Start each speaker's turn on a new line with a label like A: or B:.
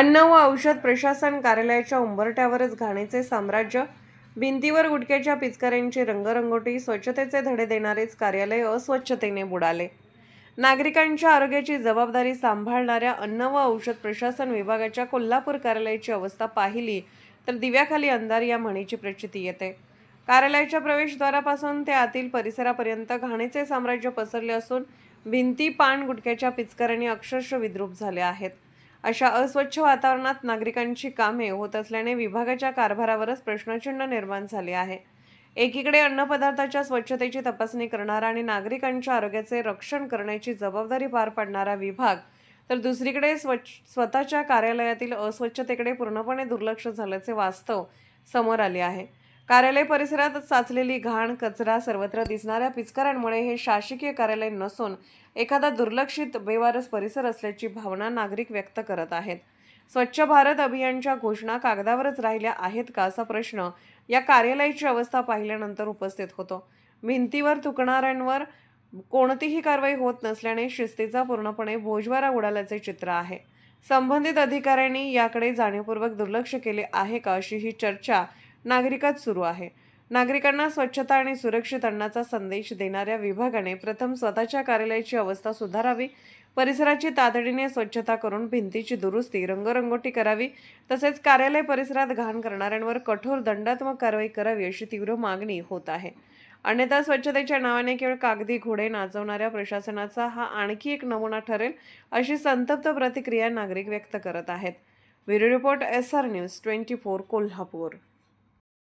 A: अन्न व औषध प्रशासन कार्यालयाच्या उंबरठ्यावरच घाणीचे साम्राज्य, भिंतीवर गुटख्याच्या पिचकाऱ्यांची रंगरंगोटी, स्वच्छतेचे धडे देणारेच कार्यालय अस्वच्छतेने बुडाले। नागरिकांच्या आरोग्याची जबाबदारी सांभाळणाऱ्या अन्न व औषध प्रशासन विभागाच्या कोल्हापूर कार्यालयाची अवस्था पाहिली तर दिव्याखाली अंधार या म्हणीची प्रचिती येते। कार्यालयाच्या प्रवेशद्वारापासून ते आतील परिसरापर्यंत घाणीचे साम्राज्य पसरले असून भिंती पान गुटख्याच्या पिचकाऱ्यांनी अक्षरशः विद्रूप झाले आहेत। अशा अस्वच्छ वातावरणात नागरिकांची कामे होत असल्याने विभागाच्या कारभारावरच प्रश्नचिन्ह निर्माण झाले आहे। एकीकडे अन्नपदार्थाच्या स्वच्छतेची तपासणी करणारा आणि नागरिकांच्या आरोग्याचे रक्षण करण्याची जबाबदारी पार पाडणारा विभाग, तर दुसरीकडे स्वतःच्या कार्यालयातील अस्वच्छतेकडे पूर्णपणे दुर्लक्ष झाल्याचे वास्तव समोर आले आहे। कार्यालय परिसरात साचलेली घाण, कचरा, सर्वत्र दिसणाऱ्या पिचकाऱ्यांमुळे हे शासकीय कार्यालय नसून एखादा दुर्लक्षित बेवारस परिसर असल्याची भावना नागरिक व्यक्त करत आहेत। स्वच्छ भारत अभियानच्या घोषणा कागदावरच राहिल्या आहेत का असा प्रश्न या कार्यालयाची अवस्था पाहिल्यानंतर उपस्थित होतो। भिंतीवर थुंकणाऱ्यांवर कोणतीही कारवाई होत नसल्याने शिस्तीचा पूर्णपणे बोजवारा उडाल्याचे चित्र आहे। संबंधित अधिकाऱ्यांनी याकडे जाणीवपूर्वक दुर्लक्ष केले आहे का अशी ही चर्चा नागरिकात सुरू आहे। नागरिकांना स्वच्छता आणि सुरक्षित अन्नाचा संदेश देणाऱ्या विभागाने प्रथम स्वतःच्या कार्यालयाची अवस्था सुधारावी, परिसराची तातडीने स्वच्छता करून भिंतीची दुरुस्ती, रंगरंगोटी करावी, तसेच कार्यालय परिसरात घाण करणाऱ्यांवर कठोर दंडात्मक कारवाई करावी अशी तीव्र मागणी होत आहे। अन्यथा स्वच्छतेच्या नावाने केवळ कागदी घोडे नाचवणाऱ्या प्रशासनाचा हा आणखी एक नमुना ठरेल अशी संतप्त प्रतिक्रिया नागरिक व्यक्त करत आहेत। Bureau report SR news 24 Kolhapur.